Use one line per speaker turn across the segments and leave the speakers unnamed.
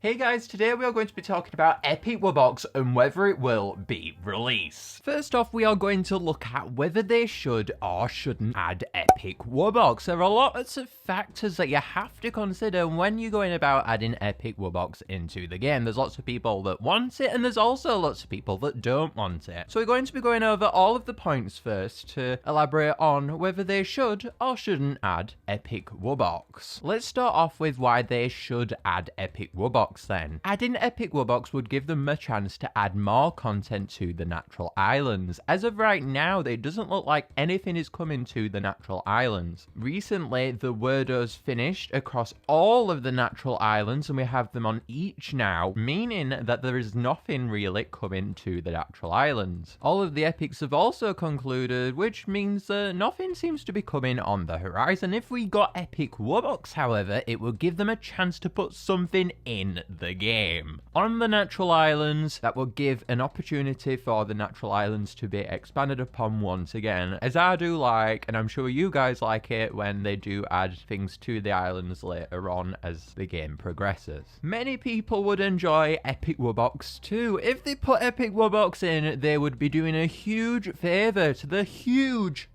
Hey guys, today we are going to be talking about Epic Wubbox and whether it will be released. First off, we are going to look at whether they should or shouldn't add Epic Wubbox. There are lots of factors that you have to consider when you're going about adding Epic Wubbox into the game. There's lots of people that want it and there's also lots of people that don't want it. So we're going to be going over all of the points first to elaborate on whether they should or shouldn't add Epic Wubbox. Let's start off with why they should add Epic Wubbox. Then. Adding Epic Wubbox would give them a chance to add more content to the natural islands. As of right now, it doesn't look like anything is coming to the natural islands. Recently, the Wordos finished across all of the natural islands and we have them on each now, meaning that there is nothing really coming to the natural islands. All of the epics have also concluded, which means that nothing seems to be coming on the horizon. If we got Epic Wubbox, however, it will give them a chance to put something in the game. On the natural islands, that will give an opportunity for the natural islands to be expanded upon once again, as I do like, and I'm sure you guys like it when they do add things to the islands later on as the game progresses. Many people would enjoy Epic Wubbox too. If they put Epic Wubbox in, they would be doing a huge favor to the huge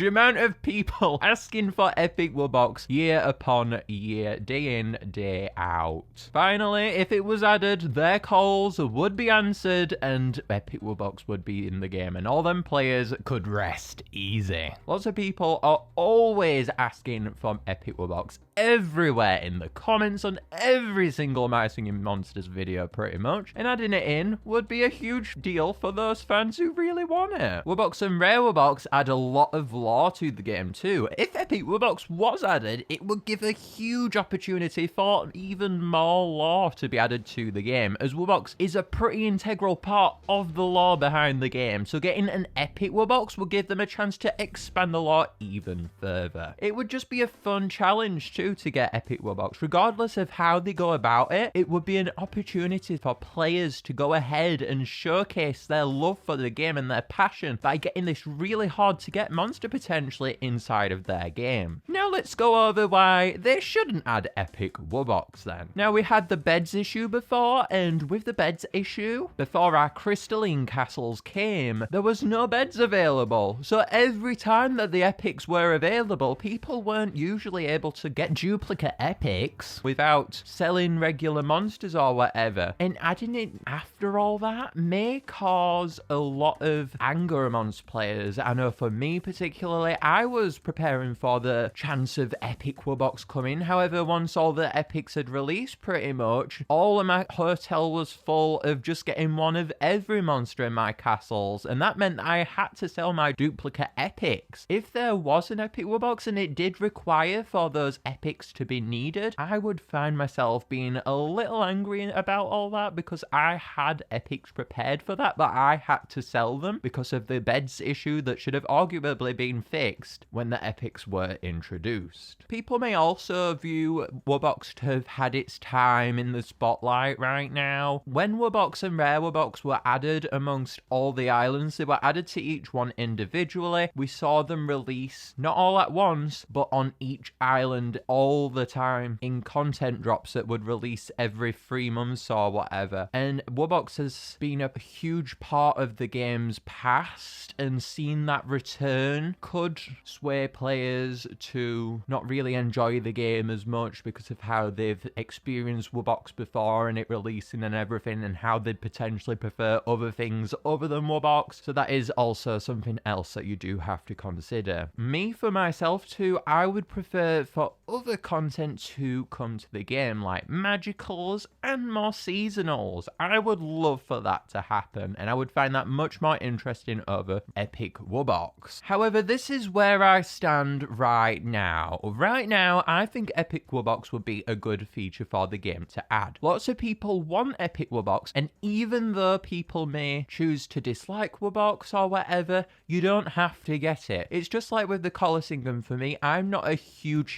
amount of people asking for Epic Wubbox year upon year, day in, day out. Finally, if it was added, their calls would be answered and Epic Wubbox would be in the game and all them players could rest easy. Lots of people are always asking for Epic Wubbox everywhere in the comments on every single My Singing Monsters video pretty much, and adding it in would be a huge deal for those fans who really want it. Wubbox and Rare Wubbox add a lot of lore to the game too. If Epic Wubbox was added, it would give a huge opportunity for even more lore to be added to the game, as Wubbox is a pretty integral part of the lore behind the game, so getting an Epic Wubbox will give them a chance to expand the lore even further. It would just be a fun challenge too to get Epic Wubbox. Regardless of how they go about it, it would be an opportunity for players to go ahead and showcase their love for the game and their passion by getting this really hard to get monster potentially inside of their game. Now let's go over why they shouldn't add Epic Wubbox then. Now we had the beds issue before, and with the beds issue, before our crystalline castles came, there was no beds available. So every time that the epics were available, people weren't usually able to get duplicate epics without selling regular monsters or whatever. And adding it after all that may cause a lot of anger amongst players. I know for me particularly, I was preparing for the chance of Epic Wubbox coming. However, once all the epics had released pretty much, all of my hotel was full of just getting one of every monster in my castles, and that meant that I had to sell my duplicate epics. If there was an Epic Wubbox and it did require for those epics to be needed, I would find myself being a little angry about all that, because I had epics prepared for that, but I had to sell them because of the beds issue that should have arguably been fixed when the epics were introduced. People may also view Wubbox to have had its time in the spotlight right now. When Wubbox and Rare Wubbox were added amongst all the islands, they were added to each one individually. We saw them release not all at once, but on each island all the time in content drops that would release every 3 months or whatever. And Wubbox has been a huge part of the game's past, and seeing that return could sway players to not really enjoy the game as much because of how they've experienced Wubbox before and it releasing and everything, and how they'd potentially prefer other things other than Wubbox. So that is also something else that you do have to consider. Me, for myself too, I would prefer for other content to come to the game, like magicals and more seasonals. I would love for that to happen, and I would find that much more interesting over Epic Wubbox. However, this is where I stand right now. Right now, I think Epic Wubbox would be a good feature for the game to add. Lots of people want Epic Wubbox, and even though people may choose to dislike Wubbox or whatever, you don't have to get it. It's just like with the Colosseum for me. I'm not a huge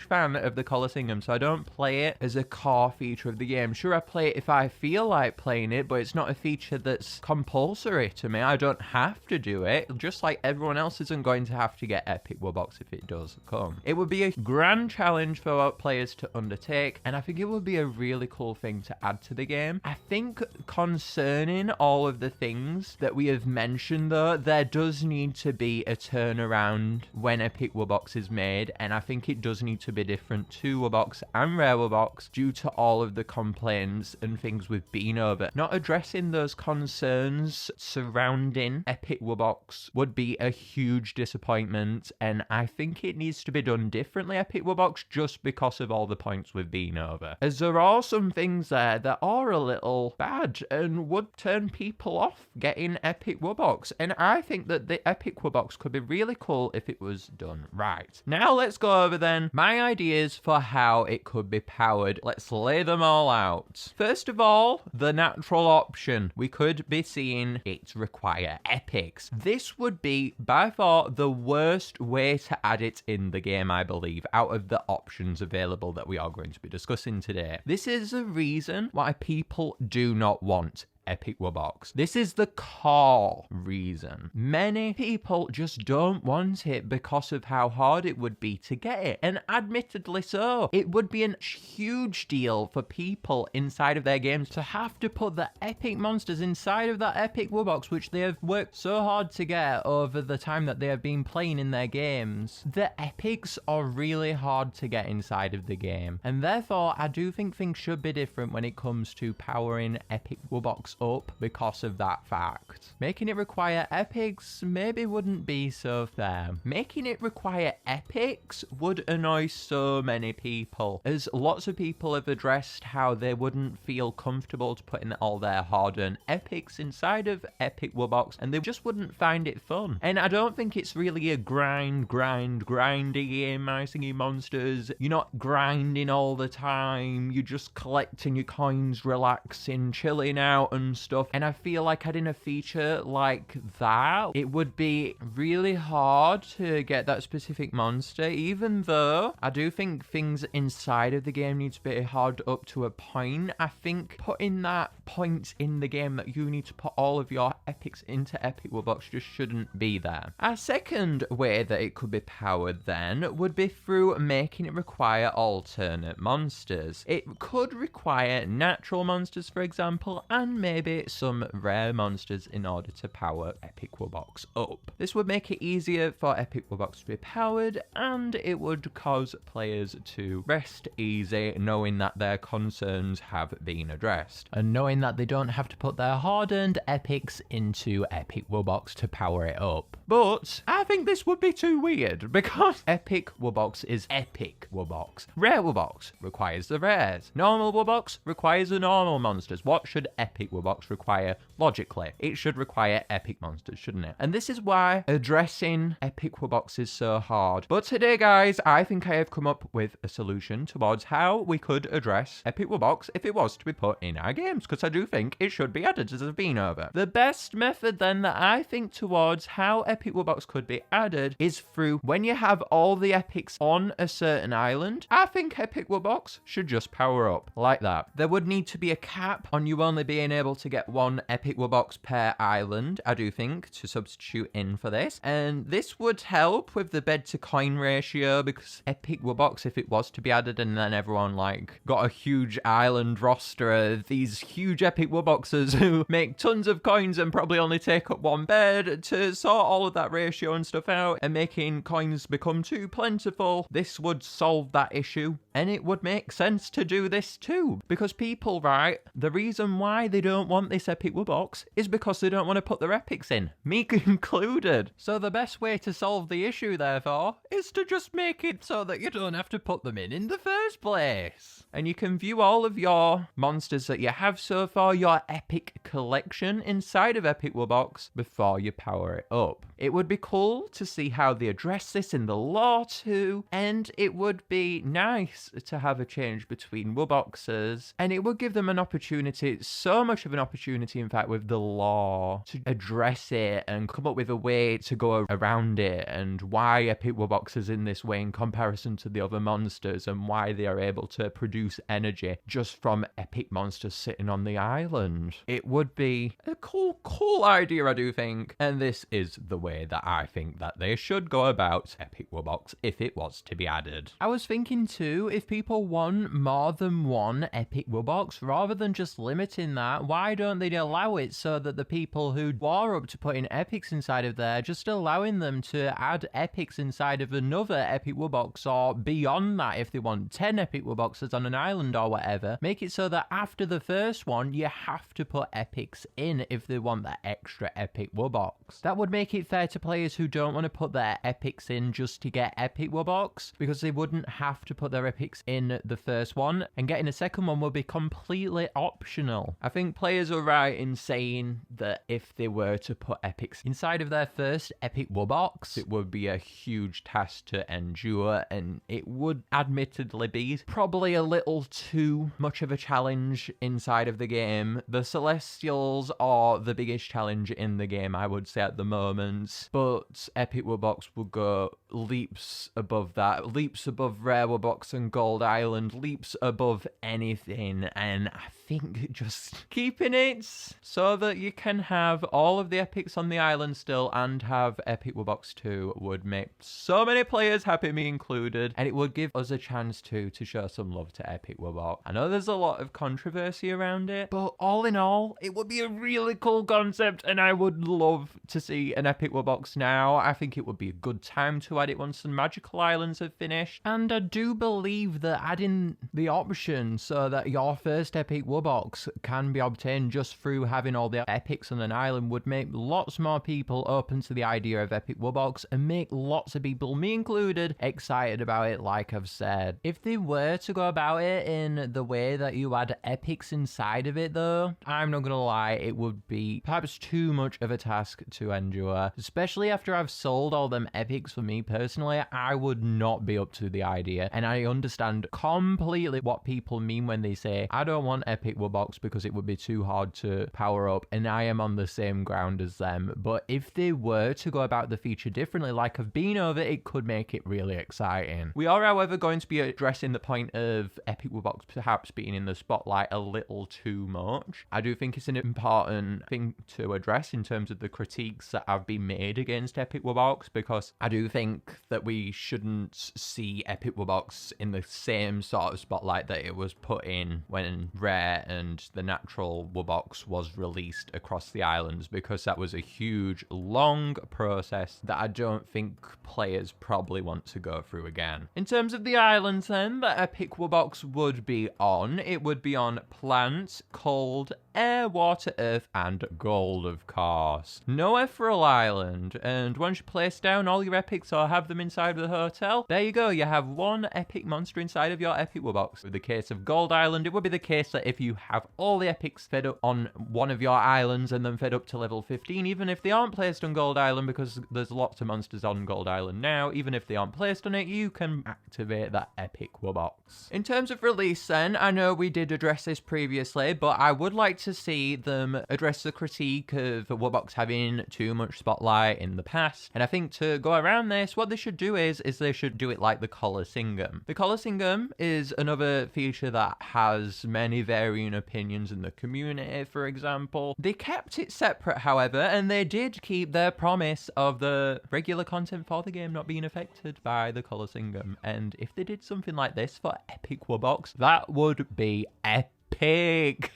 huge fan of the Colosseum, so I don't play it as a core feature of the game. Sure, I play it if I feel like playing it, but it's not a feature that's compulsory to me. I don't have to do it, just like everyone else isn't going to have to get Epic Wubbox if it does come. It would be a grand challenge for players to undertake, and I think it would be a really cool thing to add to the game. I think concerning all of the things that we have mentioned though, there does need to be a turnaround when Epic Wubbox is made, and I think it does need to be different to Wubbox and Rare Wubbox due to all of the complaints and things we've been over. Not addressing those concerns surrounding Epic Wubbox would be a huge disappointment, and I think it needs to be done differently, Epic Wubbox, just because of all the points we've been over. As there are some things there that are a little bad and would turn people off getting Epic Wubbox, and I think that the Epic Wubbox could be really cool if it was done right. Now let's go over then my ideas for how it could be powered. Let's lay them all out. First of all, the natural option. We could be seeing it require epics. This would be by far the worst way to add it in the game, I believe, out of the options available that we are going to be discussing today. This is a reason why people do not want Epic Wubbox. This is the core reason. Many people just don't want it because of how hard it would be to get it. And admittedly so. It would be a huge deal for people inside of their games to have to put the epic monsters inside of that Epic Wubbox, which they have worked so hard to get over the time that they have been playing in their games. The epics are really hard to get inside of the game. And therefore, I do think things should be different when it comes to powering Epic Wubbox up because of that fact. Making it require epics maybe wouldn't be so fair. Making it require epics would annoy so many people, as lots of people have addressed how they wouldn't feel comfortable to putting all their hard-earned epics inside of Epic Wubbox, and they just wouldn't find it fun. And I don't think it's really a grindy game, Icing Monsters. You're not grinding all the time, you're just collecting your coins, relaxing, chilling out and stuff. And I feel like adding a feature like that, it would be really hard to get that specific monster, even though I do think things inside of the game need to be hard up to a point. I think putting that point in the game that you need to put all of your epics into Epic Wubbox just shouldn't be there. A second way that it could be powered then would be through making it require alternate monsters. It could require natural monsters, for example, and maybe some rare monsters in order to power Epic Wubbox up. This would make it easier for Epic Wubbox to be powered, and it would cause players to rest easy knowing that their concerns have been addressed, and knowing that they don't have to put their hard-earned epics into Epic Wubbox to power it up. But I think this would be too weird, because Epic Wubbox is Epic Wubbox. Rare Wubbox requires the rares. Normal Wubbox requires the normal monsters. What should Epic Wubbox require logically? It should require epic monsters, shouldn't it? And this is why addressing Epic Wubbox is so hard. But today, guys, I think I have come up with a solution towards how we could address Epic Wubbox if it was to be put in our games, because I do think it should be added, as I've been over. The best method then that I think towards how Epic Wubbox could be added is through when you have all the epics on a certain island. I think Epic Wubbox should just power up like that. There would need to be a cap on you only being able to get one Epic Wubbox per island, I do think, to substitute in for this. And this would help with the bed to coin ratio, because Epic Wubbox, if it was to be added and then everyone like got a huge island roster of these huge Epic Wubboxers who make tons of coins and probably only take up one bed, to sort all of that ratio and stuff out and making coins become too plentiful, this would solve that issue. And it would make sense to do this too, because people, right, the reason why they don't want this Epic Wubbox is because they don't want to put their epics in, me included. So the best way to solve the issue, therefore, is to just make it so that you don't have to put them in the first place. And you can view all of your monsters that you have so far, your epic collection, inside of Epic Wubbox before you power it up. It would be cool to see how they address this in the lore too, and it would be nice nice to have a change between Wubboxers, and it would give them an opportunity, so much of an opportunity, in fact, with the law to address it and come up with a way to go around it, and why Epic Wubboxers in this way in comparison to the other monsters, and why they are able to produce energy just from epic monsters sitting on the island. It would be a cool idea, I do think, and this is the way that I think that they should go about Epic Wubbox if it was to be added. I was thinking too, if people want more than one Epic Wubbox, rather than just limiting that, why don't they allow it so that the people who are up to putting epics inside of there, just allowing them to add epics inside of another Epic Wubbox, or beyond that if they want 10 Epic Wubboxes on an island or whatever, make it so that after the first one you have to put epics in if they want that extra Epic Wubbox. That would make it fair to players who don't want to put their epics in just to get Epic Wubbox, because they wouldn't have to put their epics in the first one, and getting a second one would be completely optional. I think players are right in saying that if they were to put epics inside of their first Epic Wubbox, it would be a huge task to endure, and it would admittedly be probably a little too much of a challenge inside of the game. The Celestials are the biggest challenge in the game, I would say, at the moment, but Epic Wubbox would go leaps above that, leaps above Rare Wubbox and Gold Island, leaps above anything, and I think just keeping it so that you can have all of the epics on the island still and have Epic Wubbox 2 would make so many players happy, me included, and it would give us a chance to show some love to Epic Wubbox. I know there's a lot of controversy around it, but all in all, it would be a really cool concept, and I would love to see an Epic Wubbox now. I think it would be a good time to add it once the Magical Islands have finished, and I do believe that adding the option so that your first Epic Wubbox can be obtained just through having all the epics on an island would make lots more people open to the idea of Epic Wubbox, and make lots of people, me included, excited about it, like I've said. If they were to go about it in the way that you add epics inside of it though, I'm not gonna lie, it would be perhaps too much of a task to endure, especially after I've sold all them epics. For me personally, I would not be up to the idea, and I understand completely what people mean when they say I don't want Epic Wubbox because it would be too hard to power up, and I am on the same ground as them. But if they were to go about the feature differently, like I've been over, it could make it really exciting. We are, however, going to be addressing the point of Epic Wubbox perhaps being in the spotlight a little too much. I do think it's an important thing to address in terms of the critiques that have been made against Epic Wubbox, because I do think that we shouldn't see Epic Wubbox in the same sort of spotlight that it was put in when Rare and the Natural Wubbox was released across the islands, because that was a huge, long process that I don't think players probably want to go through again. In terms of the islands then, that Epic Wubbox would be on, it would be on Plant, Cold, Air, Water, Earth, and Gold, of course. No Ethereal Island, and once you place down all your epics or have them inside of the hotel, there you go, you have one epic monster inside of your Epic Wubbox. With the case of Gold Island, it would be the case that if you have all the epics fed up on one of your islands and then fed up to level 15, even if they aren't placed on Gold Island, because there's lots of monsters on Gold Island now, even if they aren't placed on it, you can activate that Epic Wubbox. In terms of release then, I know we did address this previously, but I would like to see them address the critique of Wubbox having too much spotlight in the past, and I think to go around this, what they should do is they should do it like the Coliseum. The Coliseum is another feature that has many varying opinions in the community. For example, they kept it separate, however, and they did keep their promise of the regular content for the game not being affected by the Coliseum, and if they did something like this for Epic Wubbox, that would be epic.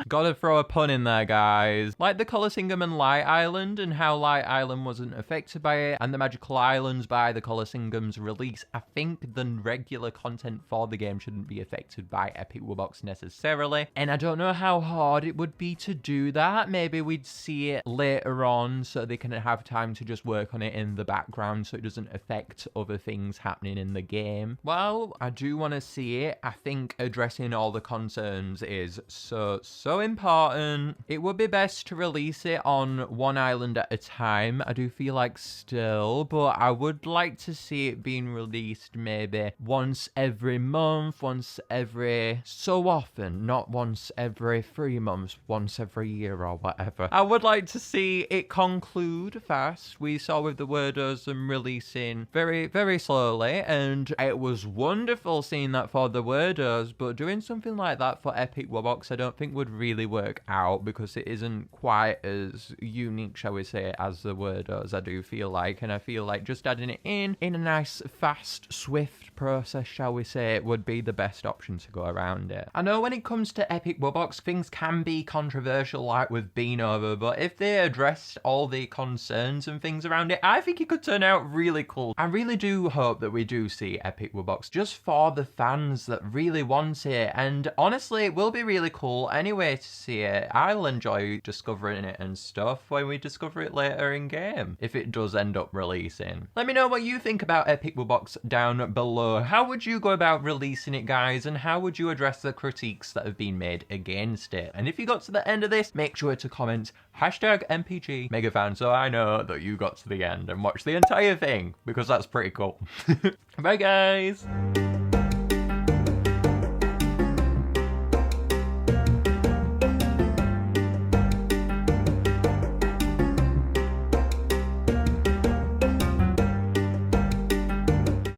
Gotta throw a pun in there, guys. Like the Coliseum and Light Island, and how Light Island wasn't affected by it, and the Magical Islands by the Coliseum's release, I think the regular content for the game shouldn't be affected by Epic Wubbox necessarily. And I don't know how hard it would be to do that. Maybe we'd see it later on so they can have time to just work on it in the background so it doesn't affect other things happening in the game. Well, I do want to see it. I think addressing all the concerns is so so important. It would be best to release it on one island at a time, I do feel like still, but I would like to see it being released maybe once every month, once every so often, not once every 3 months, once every year or whatever. I would like to see it conclude fast. We saw with the Wordism releasing very, very slowly, and it was wonderful seeing that for the Wordos, but doing something like that for Epic Wubbox I don't think would really work out because it isn't quite as unique, shall we say, as the Wordos, I do feel like, and I feel like just adding it in a nice, fast, swift process, shall we say, would be the best option to go around it. I know when it comes to Epic Wubbox, things can be controversial like with Bean Over, but if they addressed all the concerns and things around it, I think it could turn out really cool. I really do hope that we do see Epic Wubbox just for the fans that really want it, and honestly it will be really cool anyway to see it. I'll enjoy discovering it and stuff when we discover it later in game, if it does end up releasing. Let me know what you think about Epic Wubbox down below. How would you go about releasing it, guys, and how would you address the critiques that have been made against it? And if you got to the end of this, make sure to comment #MPG Megafan so I know that you got to the end and watched the entire thing, because that's pretty cool. Bye guys!